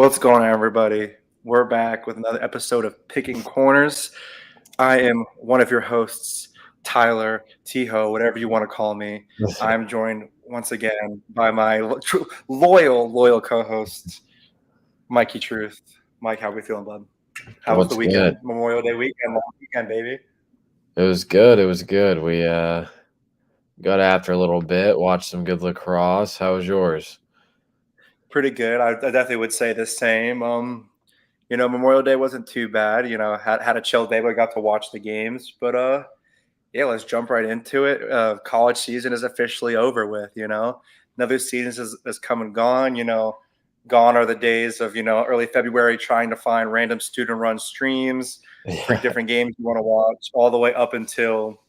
What's going on, everybody? We're back with another episode of Pickin Corners. I am one of your hosts, Tyler, Tiho, whatever you want to call me. I'm joined once again by my loyal co-host, Mikey Truth. Mike, how we feeling, bud? How was the What's weekend? good? Memorial Day weekend, long weekend, baby. It was good. It was good. We got after a little bit, watched some good lacrosse. How was yours? Pretty good. I definitely would say the same. Memorial Day wasn't too bad. Had a chill day, but I got to watch the games. But yeah, let's jump right into it. College season is officially over with. Another season is come and gone. Gone are the days of early February trying to find random student-run streams for Yeah. different games you want to watch, all the way up until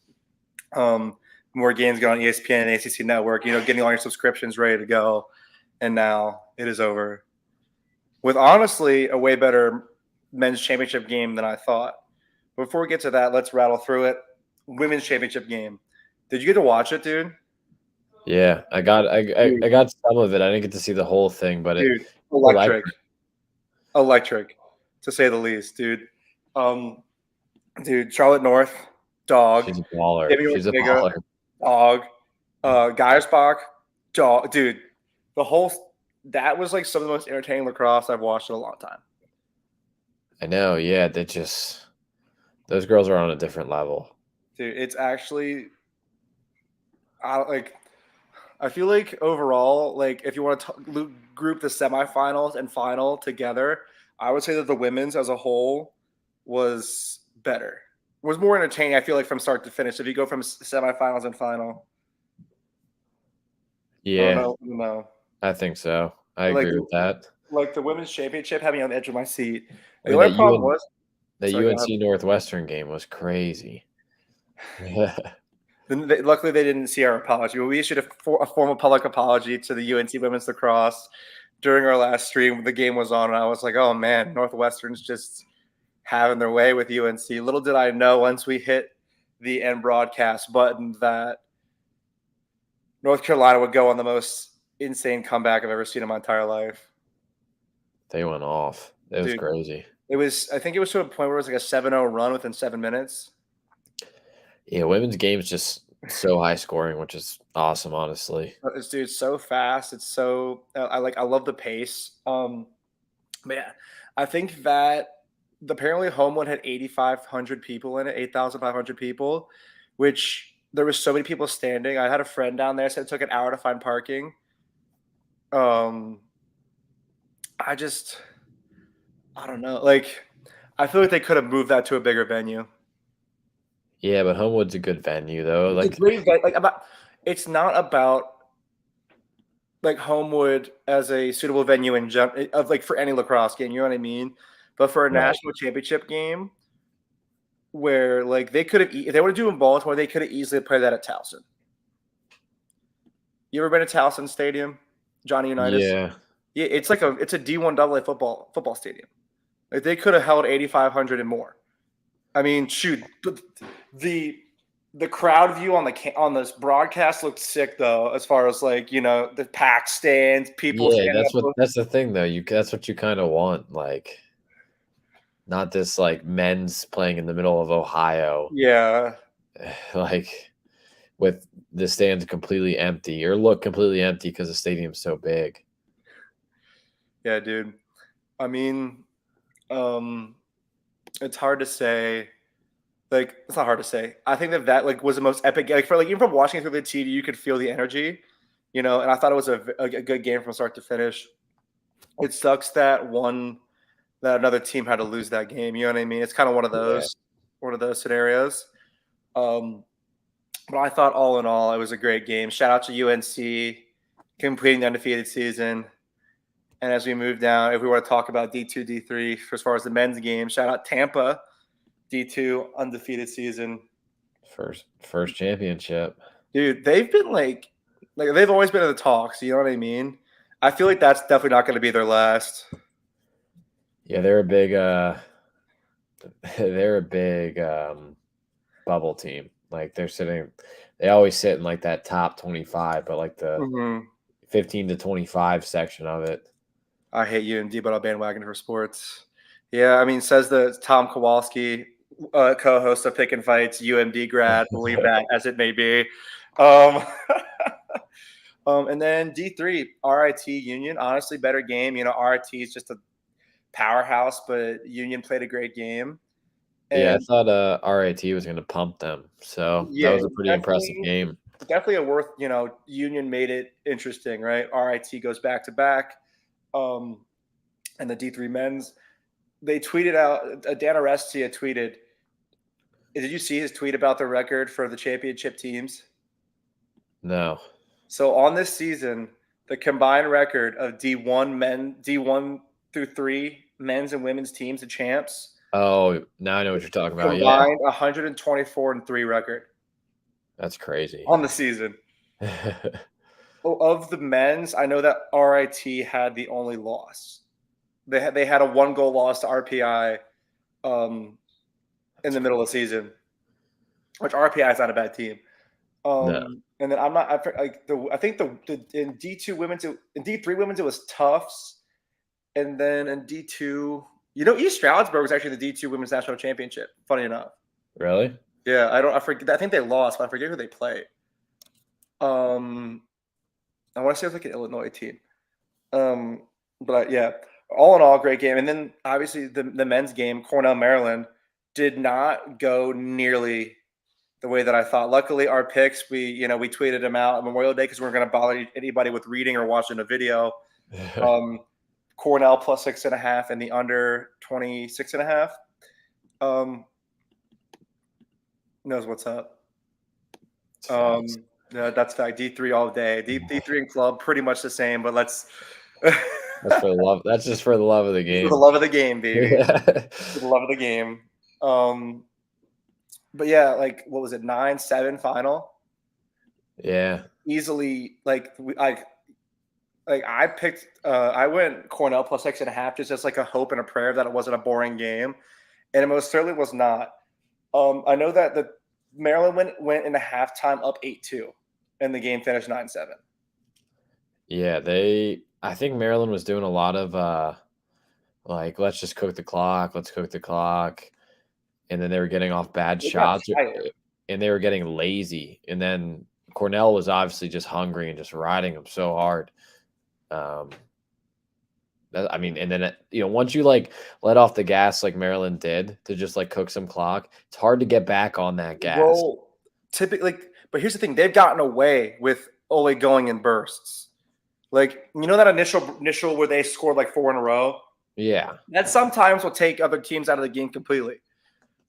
more games go on ESPN and ACC Network. Getting all your subscriptions ready to go, and now it is over with honestly a way better men's championship game than I thought. Before we get to that, let's rattle through it. Women's championship game. Did you get to watch it, dude? Yeah, I got some of it. I didn't get to see the whole thing, but Dude, was electric. electric, to say the least, dude. Charlotte North, dog. She's a baller. Demi She's a Ortega, baller. dog. Geiersbach, dog. Dude, that was like some of the most entertaining lacrosse I've watched in a long time. I know. Yeah, those girls are on a different level. Dude, it's actually, I feel like overall, like if you want to group the semifinals and final together, I would say that the women's as a whole was better. Was more entertaining, I feel like, from start to finish. If you go from semifinals and final. Yeah, No. I think so. I agree with that. Like the women's championship had me on the edge of my seat. I The mean, only problem was the UNC Northwestern game was crazy. Luckily, they didn't see our apology. But we issued a formal public apology to the UNC women's lacrosse during our last stream. The game was on, and I was like, "Oh man, Northwestern's just having their way with UNC." Little did I know, once we hit the end broadcast button, that North Carolina would go on the most insane comeback I've ever seen in my entire life. They went off. It was crazy. I think it was to a point where it was like a 7-0 run within 7 minutes. Yeah, women's game's just so high scoring, which is awesome, honestly. It's so fast. It's so I love the pace. But yeah, I think that apparently Homewood had 8,500 people in it, 8,500 people, which there was so many people standing. I had a friend down there said it took an hour to find parking. I don't know. Like, I feel like they could have moved that to a bigger venue. Yeah, but Homewood's a good venue, though. It's not about like Homewood as a suitable venue for any lacrosse game. You know what I mean? But for a national championship game, where like they could have, if they were to do in Baltimore, they could have easily played that at Towson. You ever been to Towson Stadium, Johnny Unitas? Yeah. Yeah, it's a D1 AA football stadium. Like they could have held 8,500 and more. I mean, shoot, the crowd view on this broadcast looked sick though, as far as like the packed stands, people. Yeah, that's the thing though. That's what you kind of want, like not this like men's playing in the middle of Ohio. Yeah, like with the stands completely empty or look completely empty because the stadium's so big. Yeah, dude. I mean, it's hard to say. Like, it's not hard to say. I think that like was the most epic. Like even from watching it through the TV, you could feel the energy, and I thought it was a good game from start to finish. It sucks that another team had to lose that game. You know what I mean? It's kind of one of those scenarios. But I thought all in all, it was a great game. Shout out to UNC completing the undefeated season. And as we move down, if we want to talk about D2, D3, as far as the men's game, shout out Tampa, D2 undefeated season. First championship. Dude, they've been like they've always been in the talks. You know what I mean? I feel like that's definitely not going to be their last. Yeah, they're a big bubble team. Like they always sit in like that top 25, but like the 15 to 25 section of it. I hate UMD, but I'll bandwagon for sports. Yeah, I mean, says the Tom Kowalski, co-host of Pick and Fights, UMD grad. Believe that as it may be. Um, and then D3, RIT Union. Honestly, better game. RIT is just a powerhouse, but Union played a great game. Yeah, I And thought RIT was going to pump them. So that yeah, was a pretty impressive game. definitely a worth. Union made it interesting, right? RIT goes back to back, and the D3 men's. They tweeted out. Dan Arestia tweeted. Did you see his tweet about the record for the championship teams? No. So on this season, the combined record of D1 through 3 men's and women's teams, the champs, Oh, now I know what you're talking about. Yeah. combined 124-3 record That's crazy. on the season. Of the men's, I know that RIT had the only loss. They had a 1-goal loss to RPI in the middle of the season, which RPI is not a bad team. No. And then I think in D2 women's, in D3 women's, it was Tufts. And then in D2, East Stroudsburg was actually the D2 women's national championship. Funny enough. Really? Yeah, I forget. I think they lost, but I forget who they played. I want to say it was like an Illinois team. But yeah, all in all, great game. And then obviously the men's game, Cornell, Maryland, did not go nearly the way that I thought. Luckily, our picks, we tweeted them out on Memorial Day because we weren't going to bother anybody with reading or watching a video. Cornell plus 6.5 and the under 26.5. Knows what's up. Yeah, that's fact. D3 all day. D3 and club pretty much the same, but let's. That's for the love. That's just for the love of the game. For the love of the game, baby. For the love of the game. But yeah, like what was it? 9-7 final. Yeah. Easily, I picked. I went Cornell plus 6.5, just as like a hope and a prayer that it wasn't a boring game, and it most certainly was not. I know that the Maryland went into halftime up 8-2, and the game finished 9-7. Yeah, I think Maryland was doing a lot of let's just cook the clock, let's cook the clock. And then they were getting off bad shots and they were getting lazy. And then Cornell was obviously just hungry and just riding them so hard. And then once you let off the gas like Maryland did to just cook some clock, it's hard to get back on that gas. Well, typically, but here's the thing: they've gotten away with only going in bursts. That initial where they scored 4 in a row. Yeah, that sometimes will take other teams out of the game completely,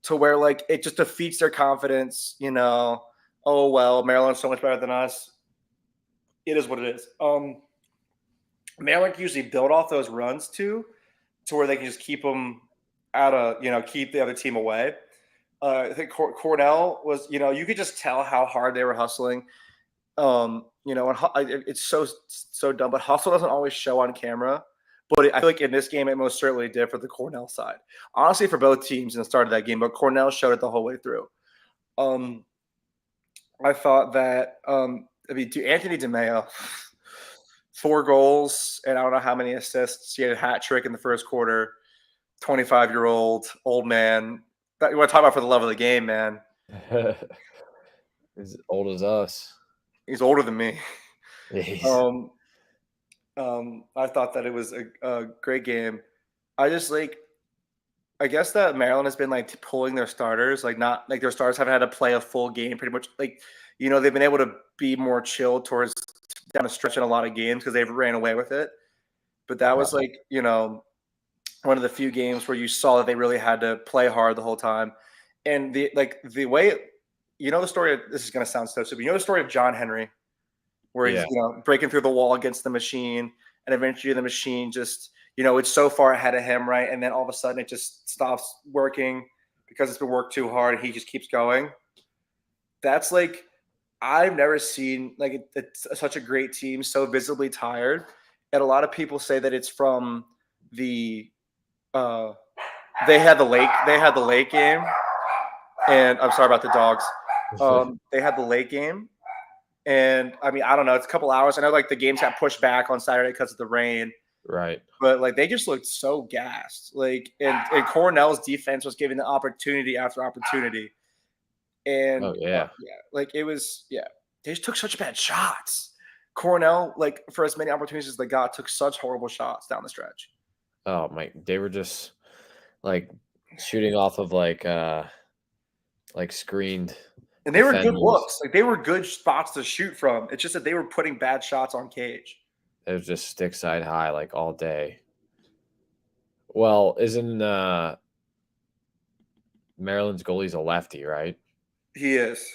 to where it just defeats their confidence. Oh well, Maryland's so much better than us. It is what it is. Maryland can usually build off those runs to where they can just keep them out of, keep the other team away. I think Cornell was, you could just tell how hard they were hustling. And it's so dumb, but hustle doesn't always show on camera. But I feel like in this game, it most certainly did for the Cornell side. Honestly, for both teams in the start of that game, but Cornell showed it the whole way through. I thought that, Anthony DeMeo, 4 goals, and I don't know how many assists. He had a hat trick in the first quarter. 25-year-old old man. You want to talk about for the love of the game, man. He's old as us. He's older than me. Jeez. I thought that it was a great game. I guess that Maryland has been pulling their starters, their starters haven't had to play a full game pretty much. They've been able to be more chill towards down the stretch in a lot of games because they've ran away with it. But that was one of the few games where you saw that they really had to play hard the whole time. And the way, the story, this is going to sound so stupid. The story of John Henry, where he's, breaking through the wall against the machine, and eventually the machine just, it's so far ahead of him, right? And then all of a sudden it just stops working because it's been worked too hard, and he just keeps going. That's I've never seen it's such a great team so visibly tired. And a lot of people say that it's from the they had the late game, and I'm sorry about the dogs. They had the late game, and I don't know, it's a couple hours. I know the games got pushed back on Saturday because of the rain, Right. But like they just looked so gassed. Like and Cornell's defense was giving the opportunity after opportunity. And Oh yeah. yeah, like it was they just took such bad shots. Cornell, like for as many opportunities as they got, took such horrible shots down the stretch. Oh my, they were just like shooting off of like screened And they were good defenders. looks. Like they were good spots to shoot from. It's just that they were putting bad shots on Cage. It was just stick side high like all day. Well, isn't Maryland's goalie's a lefty, right? He is.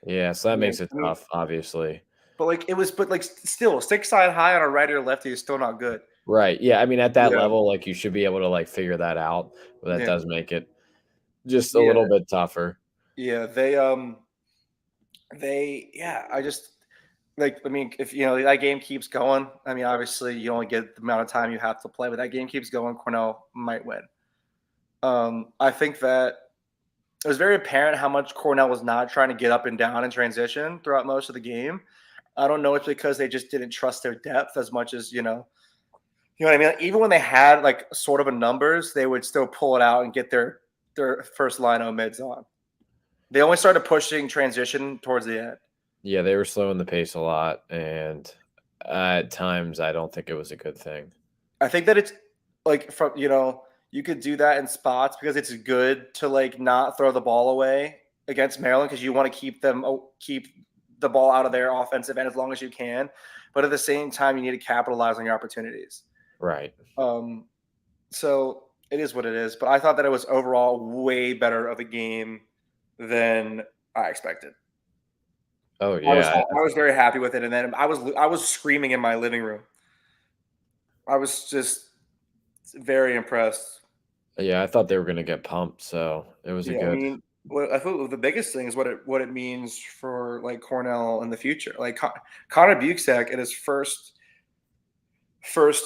Yeah, so that Yeah, makes it I mean, tough, obviously. but like still stick side high on a righty or lefty is still not good. Right. Yeah, I mean at that Yeah. level, like you should be able to like figure that out, but that Yeah. does make it just a Yeah. little bit tougher. Yeah. Yeah, I just like I mean, if that game keeps going, I mean, obviously you only get the amount of time you have to play, but that game keeps going, Cornell might win. I think that it was very apparent how much Cornell was not trying to get up and down in transition throughout most of the game. I don't know if it's because they just didn't trust their depth as much as what I mean. Like, even when they had like sort of a numbers, they would still pull it out and get their first line o mids on. They only started pushing transition towards the end. Yeah, they were slowing the pace a lot, and at times I don't think it was a good thing. I think that it's like from you could do that in spots because it's good to like not throw the ball away against Maryland because you want to keep the ball out of their offensive end as long as you can. But at the same time, you need to capitalize on your opportunities. Right. So it is what it is. But I thought that it was overall way better of a game than I expected. Oh yeah. I was very happy with it, and then I was screaming in my living room. I was just very impressed. Yeah, I thought they were gonna get pumped, so it was a Yeah, I good. mean, what I thought the biggest thing is what it means for like Cornell in the future. Like Connor Buchek in his first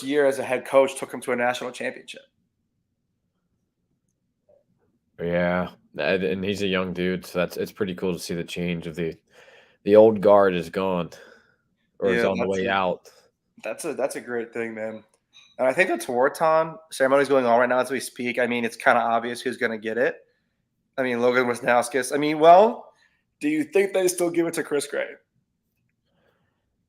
year as a head coach took him to a national championship. Yeah, and he's a young dude, so it's pretty cool to see the change of the old guard is gone or is Yeah, on the way out. that's a great thing, man. And I think the Tewaaraton ceremony is going on right now as we speak. I mean, it's kind of obvious who's going to get it. I mean, Logan Wisnauskas. I mean, well, do you think they still give it to Chris Gray?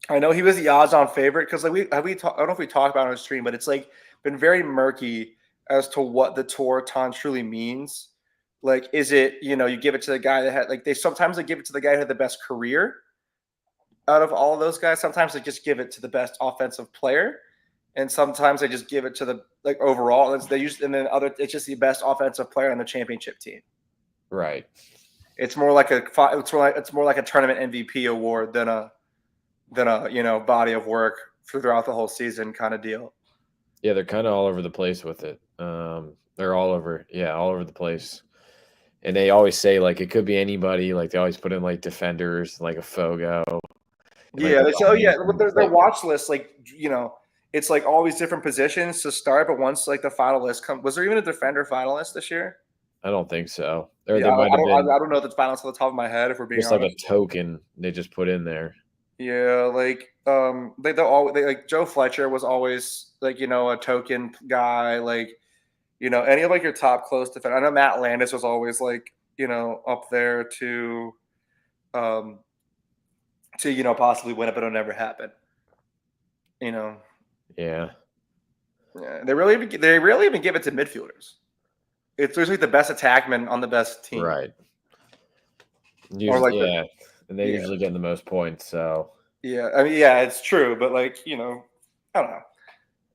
I know he was the odds-on favorite because like I don't know if we talked about it on the stream, but it's like been very murky as to what the Tewaaraton truly means. Like, is it you give it to the guy that had like sometimes they give it to the guy who had the best career out of all of those guys. Sometimes they just give it to the best offensive player, and sometimes they just give it to the like overall. And it's just the best offensive player on the championship team. Right. It's more like a tournament MVP award than a body of work throughout the whole season kind of deal. Yeah, they're kind of all over the place with it. They're all over the place. And they always say like it could be anybody. Like they always put in like defenders, like a Fogo. Yeah, their watch list, like it's like all these different positions to start. But once like the finalist comes, was there even a defender finalist this year? I don't think so. I don't know if it's finalists on the top of my head. If we're being just honest. like a token they just put in there. Yeah, like they like Joe Fletcher was always like a token guy. Like any of like your top close defender. I know Matt Landis was always like up there to possibly win it, but it'll never happen. Yeah. Yeah, they really even give it to midfielders. It's usually the best attackman on the best team. Right. Usually, and they usually get the most points. So yeah, I mean, yeah, it's true, but like I don't know.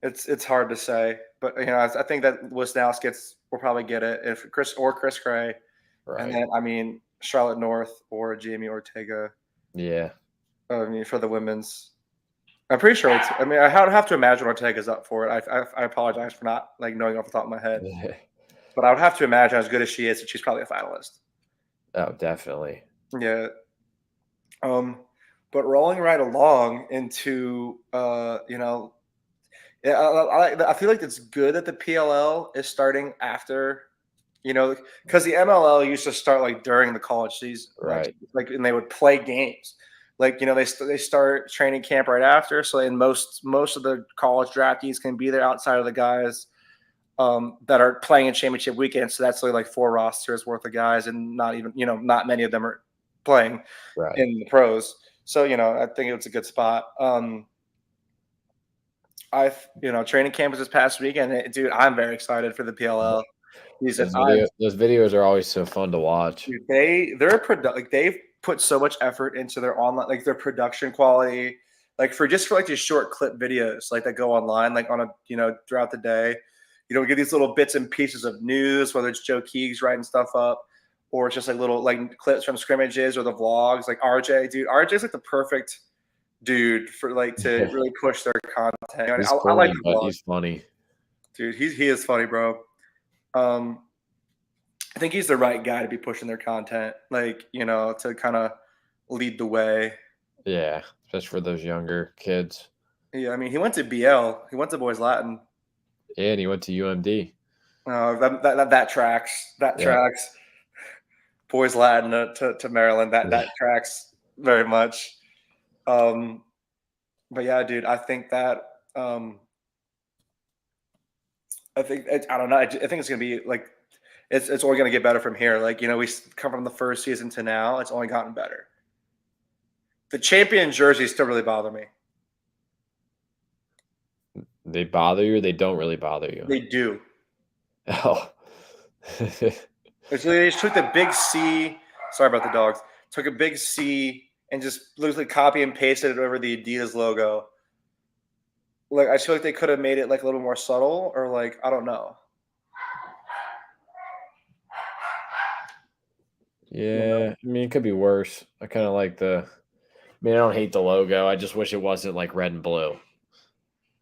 It's hard to say, but I think that Wisnauskas will probably get it if Chris Gray, right. And then I mean Charlotte North or Jamie Ortega. Yeah. I mean for the women's, I'm pretty sure it's. I mean, I would have to imagine Ortega's up for it. I apologize for not like knowing off the top of my head, but I would have to imagine as good as she is, that she's probably a finalist. Oh, definitely. Yeah. But rolling right along into I feel like it's good that the PLL is starting after, because the MLL used to start like during the college season, right? Like and they would play games. Like, they start training camp right after. So in most of the college draftees can be there outside of the guys that are playing in championship weekend. So that's only like 4 rosters worth of guys, and not even, not many of them are playing in the pros. So, I think it's a good spot. Training camp was this past weekend. Dude, I'm very excited for the PLL. Those videos are always so fun to watch. Dude, they've put so much effort into their online, like their production quality, like for like these short clip videos, like that go online, like on throughout the day. We get these little bits and pieces of news, whether it's Joe Keegs writing stuff up, or it's just like little like clips from scrimmages or the vlogs. Like RJ, dude, RJ's like the perfect dude for like to really push their content. He's I like corny, the but vlog. he's funny. Dude, he is funny, bro. I think he's the right guy to be pushing their content, like, to kind of lead the way. Yeah, especially for those younger kids. Yeah, I mean, he went to BL. He went to Boys Latin. Yeah, and he went to UMD. That tracks. That tracks. Boys Latin to Maryland. That tracks very much. But yeah, dude, I think that I don't know. I think it's gonna be like it's only gonna get better from here. Like, we come from the first season to now. It's only gotten better. The champion jerseys still really bother me. They bother you, or they don't really bother you? They do. Oh. They just took the big C. Sorry about the dogs. Took a big C and just literally copy and pasted it over the Adidas logo. Like, I feel like they could have made it like a little more subtle, or like, I don't know. Yeah, I mean, it could be worse. I kind of like I don't hate the logo. I just wish it wasn't like red and blue.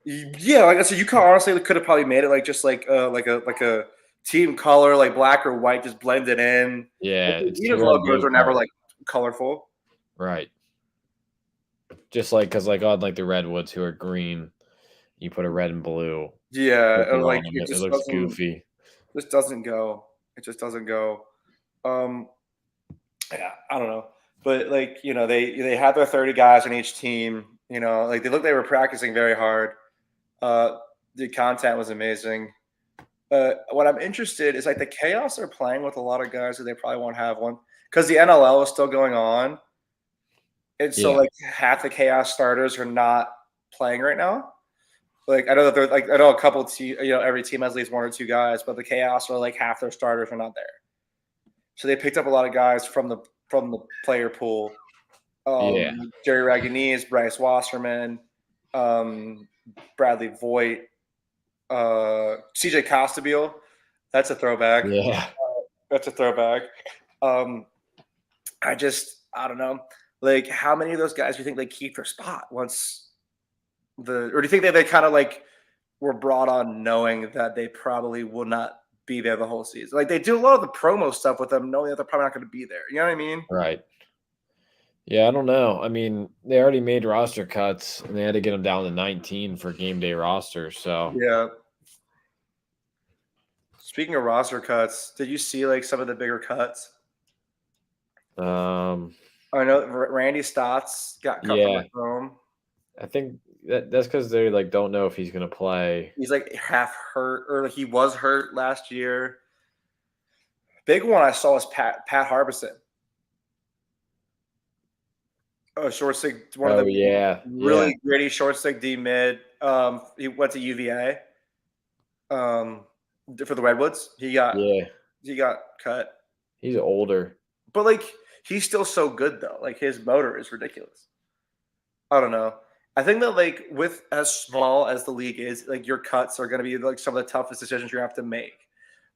Yeah, like I said, you could honestly could have probably made it like just like a team color, like black or white, just blended in. Yeah, Like, it's Adidas too logos are never color. like colorful. Right. Just like because like on like the Redwoods, who are green, you put a red and blue. Yeah, or like It looks goofy. Just doesn't go. It just doesn't go. Yeah, I don't know, but like they had their 30 guys on each team. Like they were practicing very hard. The content was amazing. What I'm interested is like the Chaos are playing with a lot of guys that they probably won't have one because the NLL is still going on, and so like half the Chaos starters are not playing right now. Like I know that I know a couple every team has at least 1 or 2 guys, but the Chaos are like half their starters are not there. So they picked up a lot of guys from the player pool. Jerry Ragonese, Bryce Wasserman, Bradley Voigt, CJ Costabile. That's a throwback. Yeah. That's a throwback. I don't know. Like, how many of those guys do you think they keep their spot once or do you think that they kind of like were brought on knowing that they probably will not be there the whole season? Like, they do a lot of the promo stuff with them, knowing that they're probably not going to be there. You know what I mean? Right. Yeah, I don't know. I mean, they already made roster cuts, and they had to get them down to 19 for game day rosters. So yeah. Speaking of roster cuts, did you see like some of the bigger cuts? I know Randy Stotts got cut from the Chrome. I think that's because they like don't know if he's going to play. He's like half hurt, or he was hurt last year. Big one I saw was Pat Harbison. Oh, short stick, one of the really gritty short stick D mid. He went to UVA. For the Redwoods, he got cut. He's older, but like he's still so good though. Like his motor is ridiculous. I don't know. I think that like with as small as the league is, like your cuts are going to be like some of the toughest decisions you have to make.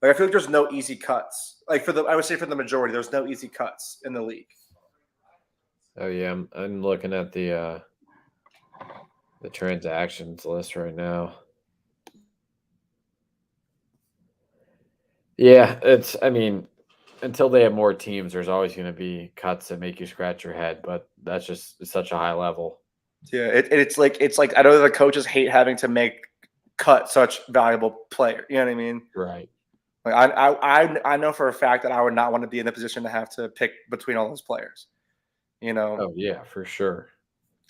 Like I feel like there's no easy cuts. Like I would say for the majority, there's no easy cuts in the league. Oh yeah, I'm looking at the transactions list right now. Yeah, I mean, until they have more teams, there's always going to be cuts that make you scratch your head, but that's just such a high level. Yeah, it's like I know the coaches hate having to cut such valuable player. You know what I mean? Right. Like I know for a fact that I would not want to be in the position to have to pick between all those players. You know, Oh yeah, for sure.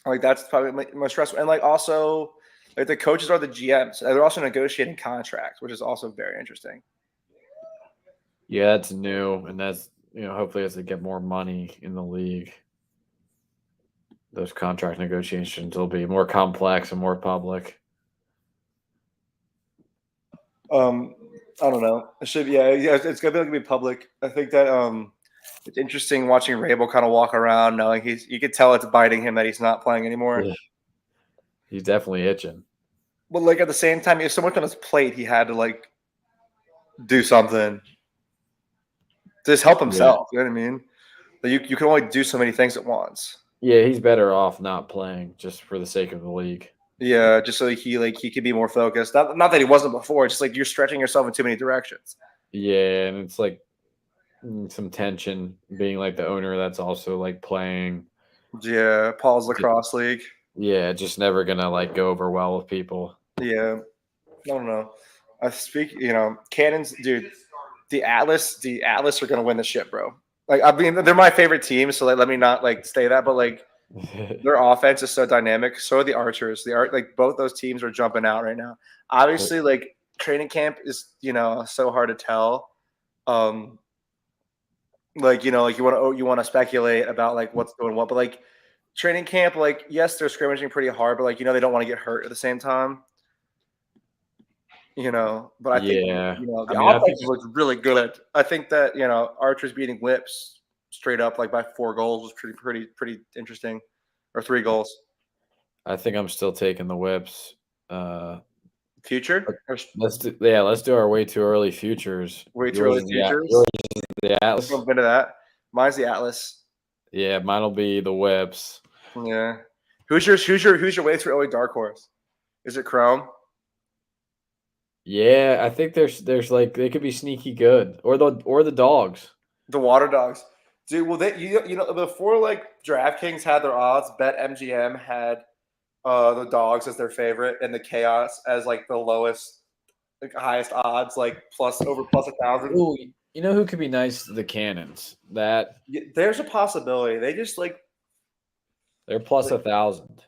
like that's probably most stressful. And like also, like the coaches are the GMs. And they're also negotiating contracts, which is also very interesting. Yeah, that's new, and that's hopefully as they get more money in the league, those contract negotiations will be more complex and more public. Um, I don't know. It should be, yeah, it's gonna be public. I think that it's interesting watching Rabel kind of walk around knowing you could tell it's biting him that he's not playing anymore. Yeah, he's definitely itching. But like at the same time, if someone on his plate, he had to like do something to just help Yeah. himself. You know what I mean? But you can only do so many things at once. Yeah, he's better off not playing just for the sake of the league. Yeah, just so he could be more focused. Not that he wasn't before. Just like you're stretching yourself in too many directions. Yeah, and it's like some tension being like the owner that's also like playing. Yeah, Paul's Lacrosse League. Yeah, just never gonna like go over well with people. Yeah, I don't know. I speak, Cannons, dude. The Atlas are gonna win the ship, bro. Like, I mean, they're my favorite team, so like, let me not like say that, but like, their offense is so dynamic. So are the Archers. Like both those teams are jumping out right now. Obviously, like training camp is so hard to tell. Um, like you want to speculate about like what's doing what, but like training camp, like yes, they're scrimmaging pretty hard, but like they don't want to get hurt at the same time. But I think Yeah, I the mean, I think offense looks really good. I think that Archer's beating Whips straight up like by 4 goals was pretty interesting, or 3 goals. I'm still taking the Whips. Uh, Future or let's do our way too early futures. way too Yours early is futures. yours is the Let's Atlas. jump into that. Mine's the Atlas. Yeah, mine'll be the Whips. Yeah. Who's your way too early dark horse? Is it Chrome? Yeah, I think there's like they could be sneaky good, or the dogs. The Water Dogs. Dude, well, before like DraftKings had their odds, BetMGM had the Dogs as their favorite, and the Chaos as like the lowest, like highest odds, like plus 1,000. Ooh, you know who could be nice? The Cannons. That There's a possibility. They just they're plus like 1,000.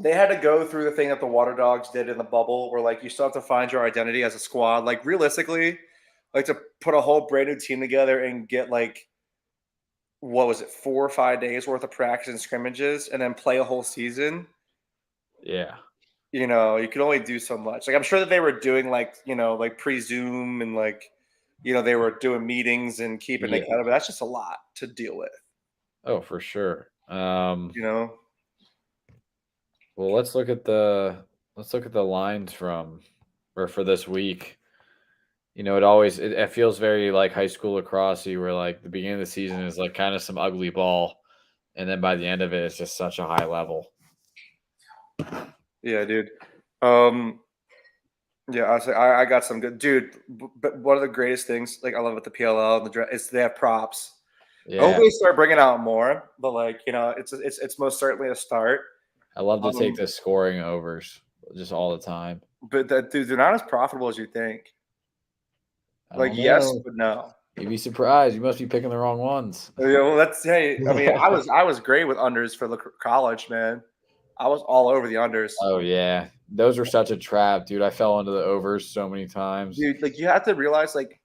they had to go through the thing that the Water Dogs did in the bubble, where like you still have to find your identity as a squad. Like realistically, like to put a whole brand new team together and get like what was it, 4 or 5 days worth of practice and scrimmages, and then play a whole season. Yeah, You can only do so much. Like I'm sure that they were doing like pre-Zoom and like they were doing meetings and keeping yeah. together, but that's just a lot to deal with. Oh, for sure. You know, Well, let's look at the lines from or for this week. It feels very like high school lacrosse where like the beginning of the season is like kind of some ugly ball, and then by the end of it, it's just such a high level. yeah, dude. Um, yeah, I got some good, dude. But one of the greatest things, like I love with the PLL and the draft, is they have props. I hope Yeah, they start bringing out more, but like it's most certainly a start. I love to take Um, the scoring overs just all the time. but that dude, they're not as profitable as you think. I Like don't yes, know. but no. You'd be surprised. You must be picking the wrong ones. Yeah, well, that's hey. I mean, I was great with unders for college, man. I was all over the unders, Oh yeah, those were such a trap, dude. I fell into the overs so many times. dude. Like you have to realize, like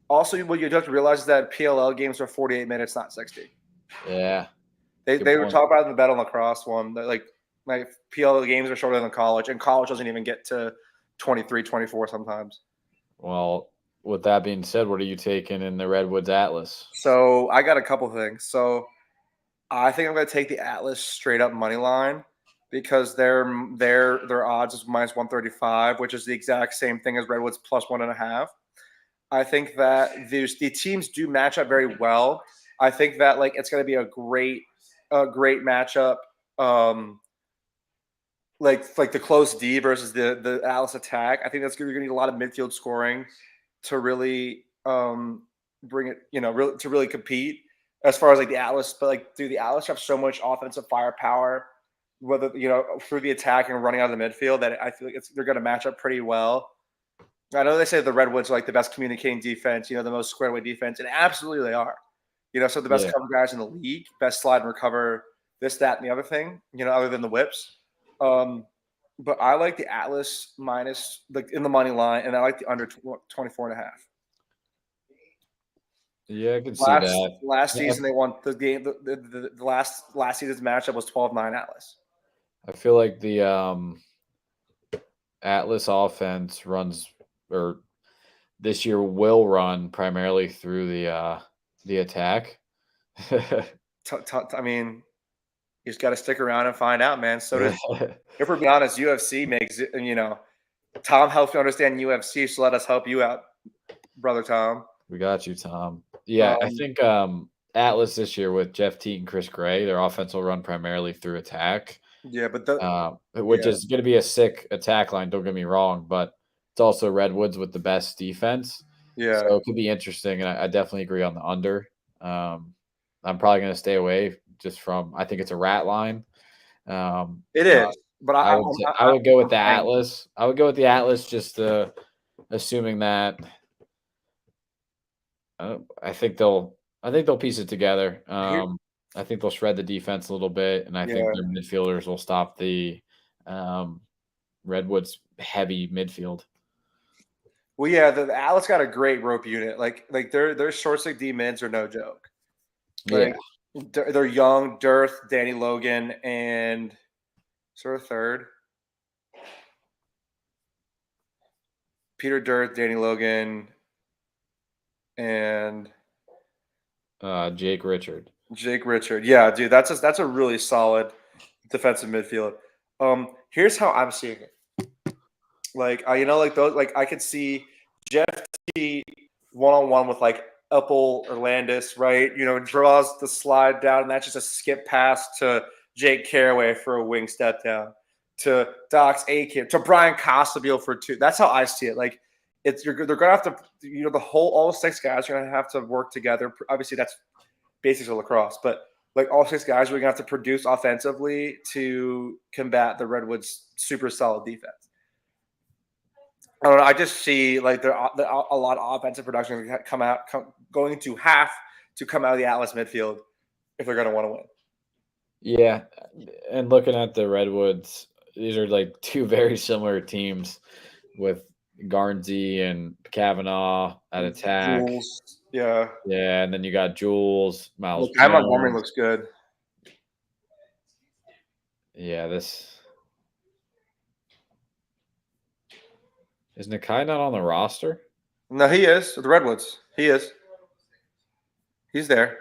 also what you have to realize is that PLL games are 48 minutes, not 60. Yeah, good They were point. talking about in the Battle Lacrosse one that like PLL games are shorter than college, and college doesn't even get to 23, 24 sometimes. Well, with that being said, what are you taking in the Redwoods Atlas? So I got a couple things. So I think I'm going to take the Atlas straight up money line because their odds is minus 135, which is the exact same thing as Redwoods plus 1.5. I think that the teams do match up very well. I think that like it's going to be a great matchup. Um, like the close D versus the Atlas attack. I think that's going to need a lot of midfield scoring to really bring it, to really compete as far as like the Atlas. But like, dude, the Atlas have so much offensive firepower, whether through the attack and running out of the midfield, that I feel like they're going to match up pretty well. I know they say the Redwoods are like the best communicating defense, the most squared away defense, and absolutely they are. Some of the best cover guys in the league, best slide and recover, this, that, and the other thing, other than the whips. But I like the Atlas minus in the money line, and I like the under 24.5. Yeah, I can see that. Last season they won the game. The last season's matchup was 12-9 Atlas. I feel like the Atlas offense runs, or this year will run primarily through the attack. I mean, you just got to stick around and find out, man. So does, if we're being honest, UFC makes it. Tom helps you understand UFC, so let us help you out, brother Tom. We got you, Tom. Yeah, I think Atlas this year with Jeff Teat and Chris Gray, their offense will run primarily through attack. Yeah, but which is going to be a sick attack line. Don't get me wrong, but it's also Redwoods with the best defense. Yeah, so it could be interesting, and I definitely agree on the under. I'm probably going to stay away just from. I think it's a rat line. It is, but I would go with the Atlas. I would go with the Atlas, just assuming that. I think they'll piece it together. I think they'll shred the defense a little bit, and I think their midfielders will stop the Redwoods' heavy midfield. Well, yeah, the Atlas got a great rope unit. Like their short stick D mids are no joke. They're young, Dearth, Danny Logan, and sort of third. Peter Dearth, Danny Logan, and Jake Richard. Yeah, dude, that's a really solid defensive midfield. Here's how I'm seeing it. I could see Jeff T one-on-one with Uppel or Landis, right? Draws the slide down, and that's just a skip pass to Jake Caraway for a wing step down, to Dox Akin, to Brian Costabile for 2. That's how I see it. They're gonna have to, all 6 guys are gonna have to work together. Obviously, that's basics of lacrosse, but all 6 guys are gonna have to produce offensively to combat the Redwoods' super solid defense. I don't know. I just see a lot of offensive production going to have to come out of the Atlas midfield if they're going to want to win. Yeah, and looking at the Redwoods, these are 2 very similar teams with Garnsey and Kavanaugh at attack. Jules, yeah, and then you got Jules, Miles. Montgomery looks good. Yeah, this. Is Nakai not on the roster? No, he is. The Redwoods. He is. He's there.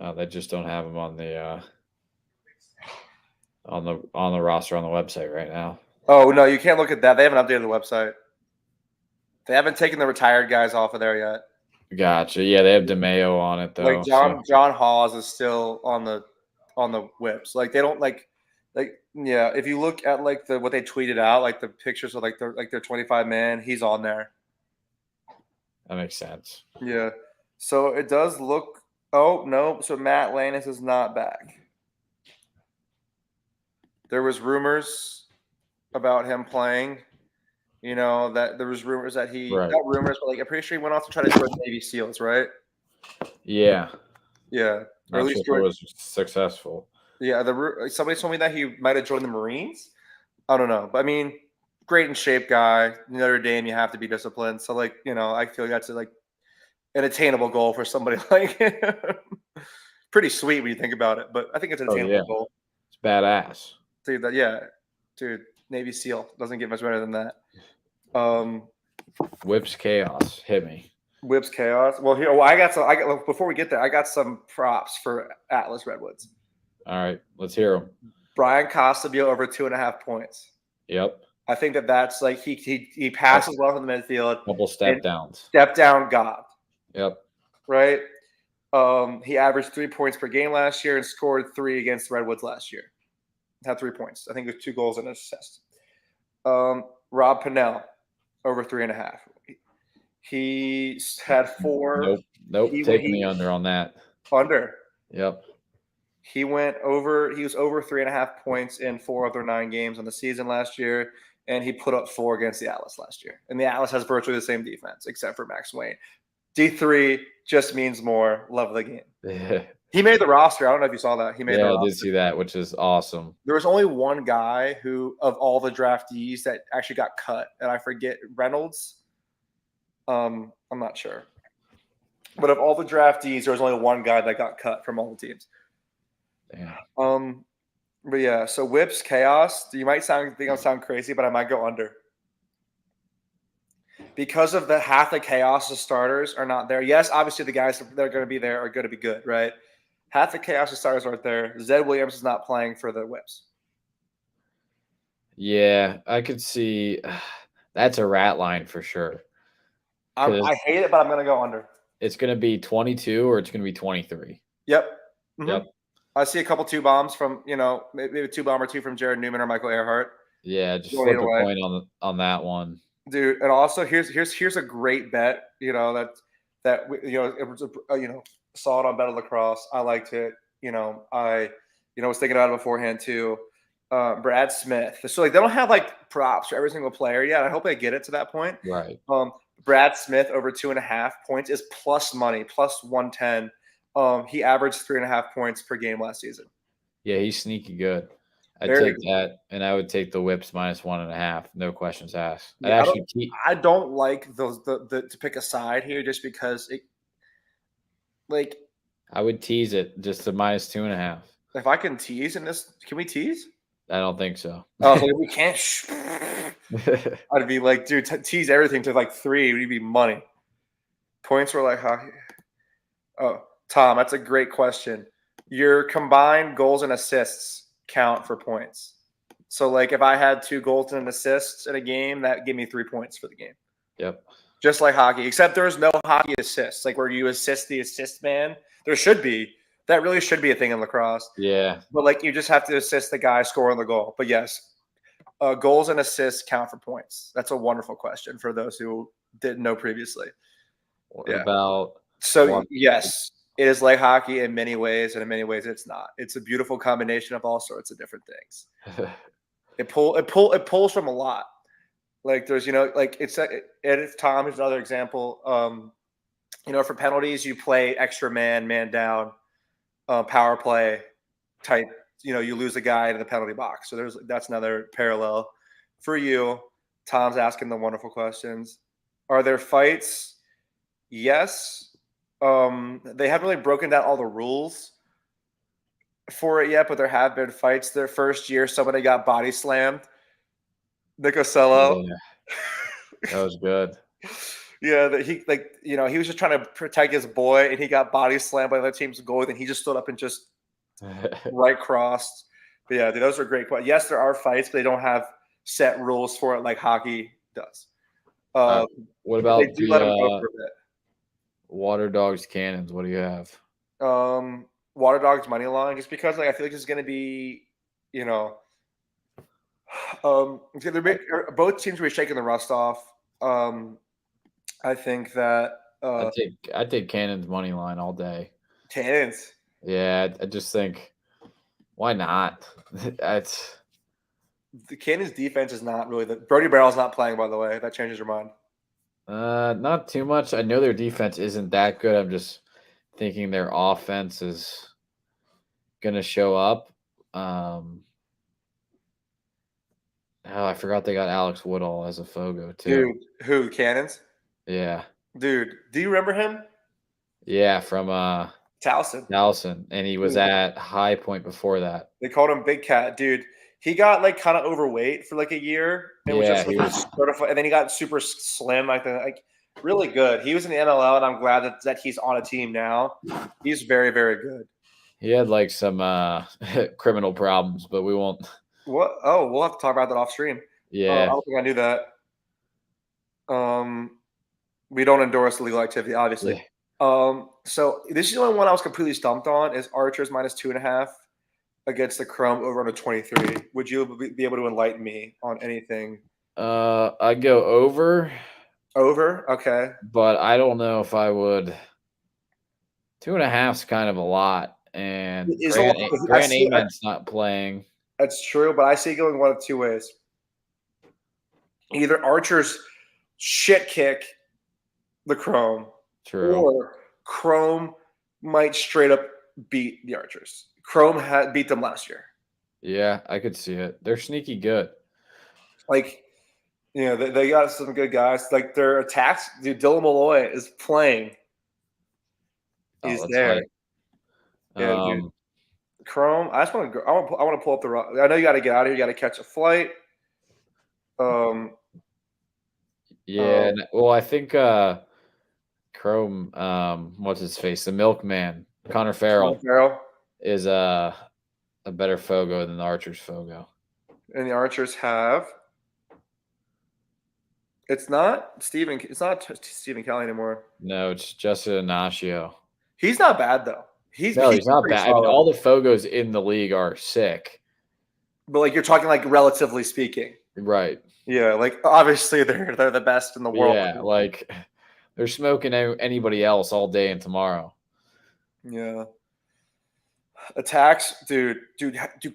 Oh, they just don't have him on the roster on the website right now. Oh no, you can't look at that. They haven't updated the website. They haven't taken the retired guys off of there yet. Gotcha. Yeah, they have DeMayo on it though. John Hawes is still on the whips. They don't yeah. If you look at what they tweeted out, the pictures of their 25 man, he's on there. That makes sense. Yeah. So it does look. Oh no! So Matt Lannis is not back. There was rumors about him playing. That there was rumors that he not rumors, but I'm pretty sure he went off to try to join the Navy SEALs, right? Yeah. Yeah. Or at least it was successful. Yeah, somebody told me that he might have joined the Marines. I don't know, but I mean, great in shape guy. Notre Dame, you have to be disciplined. So I feel that's an attainable goal for somebody like him. Pretty sweet when you think about it, but I think it's an attainable goal. It's badass. Dude, Navy SEAL doesn't get much better than that. Whips Chaos, hit me. Whips Chaos. Well, before we get there, I got some props for Atlas Redwoods. All right, let's hear them. Brian Costabile over 2.5 points. Yep. I think that's he passes well from the midfield. Couple step downs. Step down God. Yep. Right. He averaged 3 points per game last year and scored 3 against the Redwoods last year. Had 3 points. I think it was 2 goals and an assist. Rob Pennell over 3.5. He had 4. Nope. Taking the under on that. Under. Yep. He was over 3.5 points in 4 of their 9 games on the season last year, and he put up 4 against the Atlas last year. And the Atlas has virtually the same defense, except for Max Wayne. D3 just means more. Love the game. Yeah, He made the roster. I don't know if you saw that. He made the I roster. did see that, which is awesome. There was only one guy who, of all the draftees, that actually got cut, and I forget Reynolds. I'm not sure, but of all the draftees, there was only one guy that got cut from all the teams. Damn. But yeah, so Whips Chaos. You might think I sound crazy, but I might go under because of the half the Chaos starters are not there. Yes, obviously the guys that are going to be there are going to be good, right? Half the Chaos starters aren't there. Zed Williams is not playing for the Whips. Yeah, I could see that's a rat line for sure. I hate it, but I'm going to go under. It's going to be 22 or it's going to be 23. Yep. Mm-hmm. Yep. I see a couple 2 bombs from, maybe a 2 bomb or 2 from Jared Newman or Michael Earhart. Yeah, just flip a coin on that one. Dude, and also here's a great bet, it was saw it on Bet of Lacrosse. I liked it. I was thinking about it beforehand too. Brad Smith. So they don't have props for every single player yet. I hope they get it to that point. Right. Brad Smith over 2.5 points is plus money, plus 110. He averaged 3.5 points per game last season. Yeah, he's sneaky good. I'd take that, and I would take the Whips minus 1.5. No questions asked. Yeah, I don't like those to pick a side here just because I would tease it just to minus 2.5. If I can tease in this, can we tease? I don't think so. Oh, so we can't. I'd be like, dude, tease everything to 3. It would be money. Points were hockey. Oh, Tom, that's a great question. Your combined goals and assists count for points. So, if I had 2 goals and assists in a game, that gave me 3 points for the game. Yep. Just like hockey, except there's no hockey assists, where you assist the assist man. There should be. That really should be a thing in lacrosse. Yeah. But, you just have to assist the guy scoring the goal. But, yes, goals and assists count for points. That's a wonderful question for those who didn't know previously. What about – So, yes, it is like hockey in many ways, and in many ways it's not. It's a beautiful combination of all sorts of different things. It pulls from a lot. There's, it's Tom is another example. For penalties, you play extra man down, power play type. You lose a guy in the penalty box. So that's another parallel for you. Tom's asking the wonderful questions. Are there fights? Yes. They haven't really broken down all the rules for it yet, but there have been fights. Their first year, somebody got body slammed. Nicosello. Yeah. That was good. Yeah, that he was just trying to protect his boy, and he got body slammed by the other team's goalie, and he just stood up and just right crossed. But yeah, dude, those are great questions. Yes, there are fights, but they don't have set rules for it like hockey does. What about they do let them go for a bit. Water Dogs Cannons? What do you have? Water Dogs money line, just because I feel like it's going to be, both teams will be shaking the rust off. I think that I take Cannons money line all day. Cannons. Yeah, I just think why not? That's the Cannons defense is not really Brody Barrel's not playing, by the way. That changes your mind. Not too much. I know their defense isn't that good. I'm just thinking their offense is gonna show up. I forgot they got Alex Woodall as a Fogo too. Dude, who? Cannons? Yeah. Dude, do you remember him? Yeah, from Towson. And he was at High Point before that. They called him Big Cat, dude. He got kind of overweight for a year. And was just certified, and then he got super slim. Really good. He was in the NLL, and I'm glad that he's on a team now. He's very, very good. He had some criminal problems, but we won't. What? Oh, we'll have to talk about that off stream. Yeah. I don't think I knew that. We don't endorse illegal activity, obviously. Yeah. So this is the only one I was completely stumped on is Archers minus 2.5 against the Chrome over under 23. Would you be able to enlighten me on anything? I'd go over. Over? Okay. But I don't know if I would. 2.5 is kind of a lot. And Grant Ament's not playing. That's true, but I see it going one of two ways. Either Archers shit kick the Chrome, True. or Chrome might straight up beat the Archers. Chrome beat them last year. Yeah, I could see it. They're sneaky good. Like, they got some good guys. Like their attacks, dude. Dylan Malloy is playing. Oh, He's that's there. hype. Yeah, dude. Chrome. I just want to. I want to pull up the. I know you got to get out of here. You got to catch a flight. Yeah. Well, I think Chrome. What's his face? The Milkman, Connor Farrell, is a better Fogo than the Archers Fogo. And the Archers have. It's not Stephen. It's not Stephen Kelly anymore. No, it's Justin Ignacio. He's not bad though. He's not bad. Solid. I mean, all the Fogos in the league are sick. But like you're talking like relatively speaking. Right. Yeah, like obviously they're the best in the world. Yeah, like they're smoking anybody else all day and tomorrow. Yeah. Attacks, dude.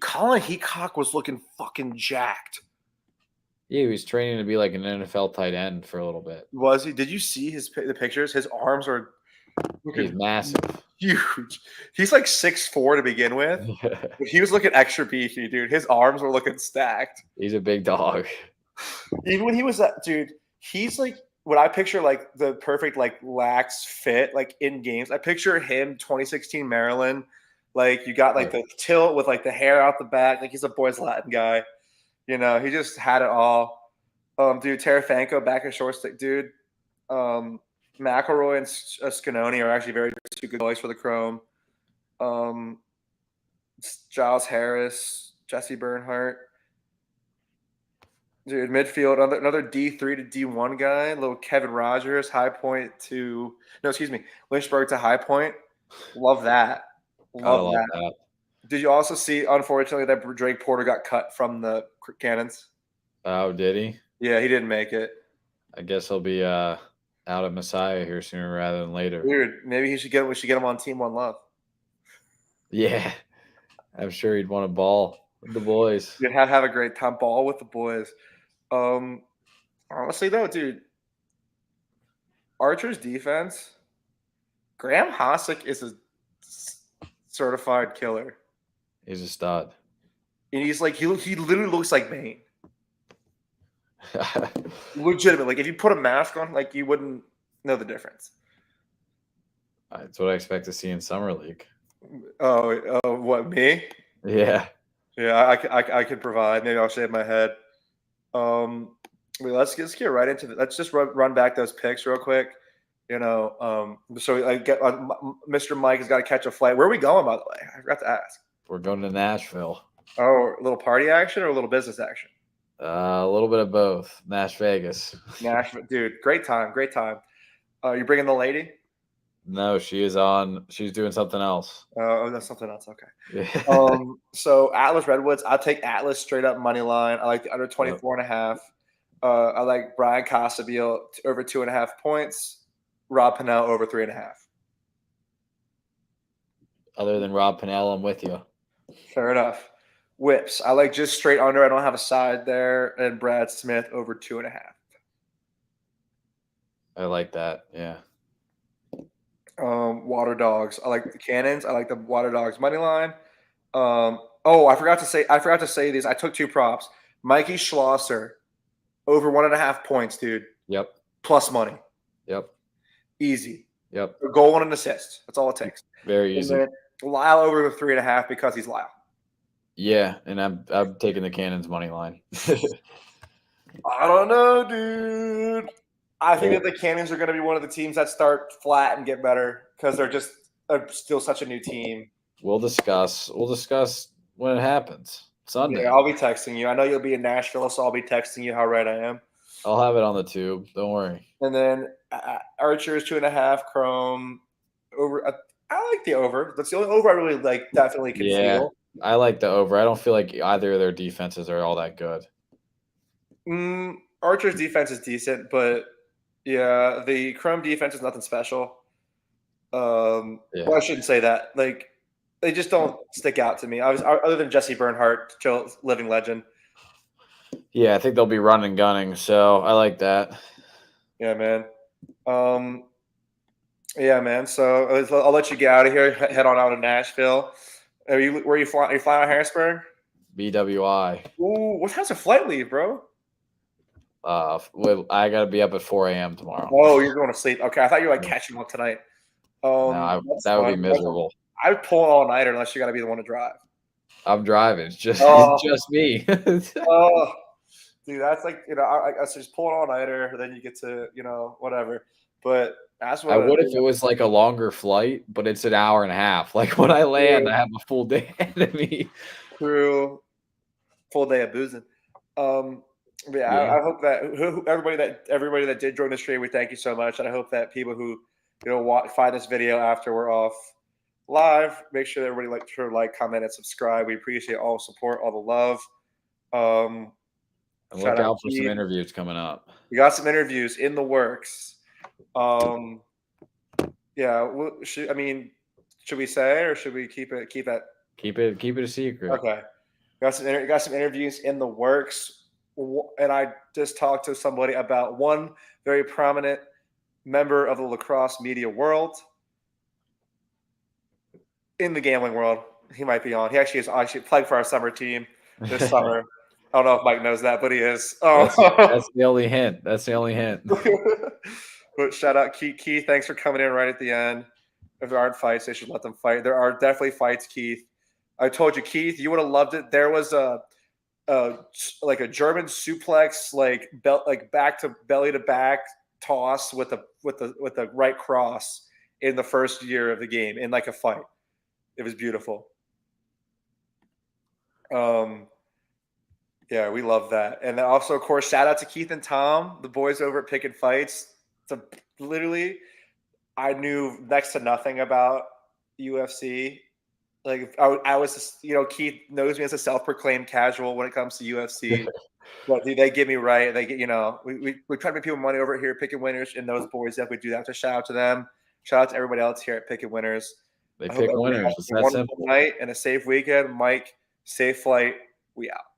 Colin Heacock was looking fucking jacked. Yeah, he was training to be like an NFL tight end for a little bit. Was he? Did you see the pictures? His arms are he's massive, huge. He's like 6'4" to begin with. But he was looking extra beefy, dude. His arms were looking stacked. He's a big dog. Even when he was that dude, he's like when I picture like the perfect like lax fit like in games. I picture him 2016 Maryland. Like you got like the tilt with like the hair out the back. Like he's a boys Latin guy. He just had it all. Dude, Tarafanko back in short stick, dude. McElroy and Scanoni are actually two good goalies for the Chrome. Giles Harris, Jesse Bernhardt. Dude, midfield, another D3 to D1 guy. Little Kevin Rogers, Lynchburg to High Point. Love that. Love that. Did you also see, unfortunately, that Drake Porter got cut from the Cannons? Oh, did he? Yeah, he didn't make it. I guess he'll be out at Messiah here sooner rather than later. Weird. Maybe we should get him on Team One Love. Yeah, I'm sure he'd want to ball with the boys. You'd have a great time ball with the boys. Honestly, though, dude, Archer's defense, Graham Hossack is a certified killer. He's a stud. And he's like, he literally looks like Bane. Legitimate. Like, if you put a mask on, like, you wouldn't know the difference. That's what I expect to see in Summer League. Oh, what, me? Yeah. Yeah, I could provide. Maybe I'll shave my head. Let's get right into it. Let's just run back those picks real quick. So I get Mr. Mike has got to catch a flight. Where are we going, by the way? I forgot to ask. We're going to Nashville. Oh, a little party action or a little business action? A little bit of both. Vegas. Nashville, dude. Great time. You bringing the lady? No, she is on. She's doing something else. Oh, that's something else. Okay. So Atlas Redwoods. I'll take Atlas straight up money line. I like the under 24.5. I like Brian Costabile over 2.5 points. Rob Pennell over 3.5. Other than Rob Pennell, I'm with you. Fair enough. Whips. I like just straight under. I don't have a side there. And Brad Smith over 2.5. I like that. Yeah. Water Dogs. I like the Cannons. I like the Water Dogs money line. I forgot to say these. I took 2 props. Mikey Schlosser over 1.5 points, dude. Yep. Plus money. Yep. Easy. Yep. A goal and an assist. That's all it takes. Very easy. And then Lyle over 3.5 because he's Lyle. Yeah, and I'm taking the Cannons money line. I don't know, dude. I think that the Cannons are going to be one of the teams that start flat and get better because they're still such a new team. We'll discuss when it happens. Sunday. Yeah, I'll be texting you. I know you'll be in Nashville, so I'll be texting you how right I am. I'll have it on the tube. Don't worry. And then Archers 2.5, Chrome over. I like the over. That's the only over I really like. Definitely can feel. I like the over. I don't feel like either of their defenses are all that good. Archer's defense is decent, but yeah, the Chrome defense is nothing special. Well, I shouldn't say that. Like, they just don't stick out to me. Other than Jesse Bernhardt, living legend. Yeah, I think they'll be running gunning, so I like that. Yeah, man. Yeah, man. So I'll let you get out of here. Head on out to Nashville. Where are you flying? Are you flying out of Harrisburg? BWI. Ooh, what time's the flight leave, bro? Well, I gotta be up at 4 a.m. tomorrow. Oh, you're going to sleep. Okay, I thought you were like catching up tonight. No, That's that would be fun. miserable. I would pull an all nighter unless you got to be the one to drive. I'm driving. It's just Oh, me. oh, dude, that's like I just pull an all nighter, then you get to whatever. But that's I what would if it was like a longer flight, but it's an hour and a half. Like when I land, I have a full day ahead of me. True. Full day of boozing. Yeah, Yeah. I hope that everybody that did join the stream, we thank you so much, and I hope that people who find this video after we're off live, make sure that everybody comment, and subscribe. We appreciate all the support, all the love. And look out for some interviews coming up. We got some interviews in the works. Yeah, should we say, or should we keep that? Keep it a secret. Okay. Got some interviews in the works, and I just talked to somebody about one very prominent member of the lacrosse media world, in the gambling world. He might be on. He actually is playing for our summer team this summer. I don't know if Mike knows that, but he is. That's the only hint. That's the only hint. But shout out Keith. Thanks for coming in right at the end. If there aren't fights, they should let them fight. There are definitely fights, Keith. I told you, Keith, you would have loved it. There was a German suplex, back to belly to back toss with the right cross in the first year of the game in like a fight. It was beautiful. Yeah, we love that. And then also, of course, shout out to Keith and Tom, the boys over at Pickin Fights. Literally, I knew next to nothing about UFC. Like I was just, Keith knows me as a self-proclaimed casual when it comes to UFC. But they get me right. They get, we try to make people money over here at Pickin Winners, and those boys definitely do that. So shout out to them. Shout out to everybody else here at Pickin Winners. They pick winners. It's that wonderful simple. night and a safe weekend. Mike, safe flight. We out.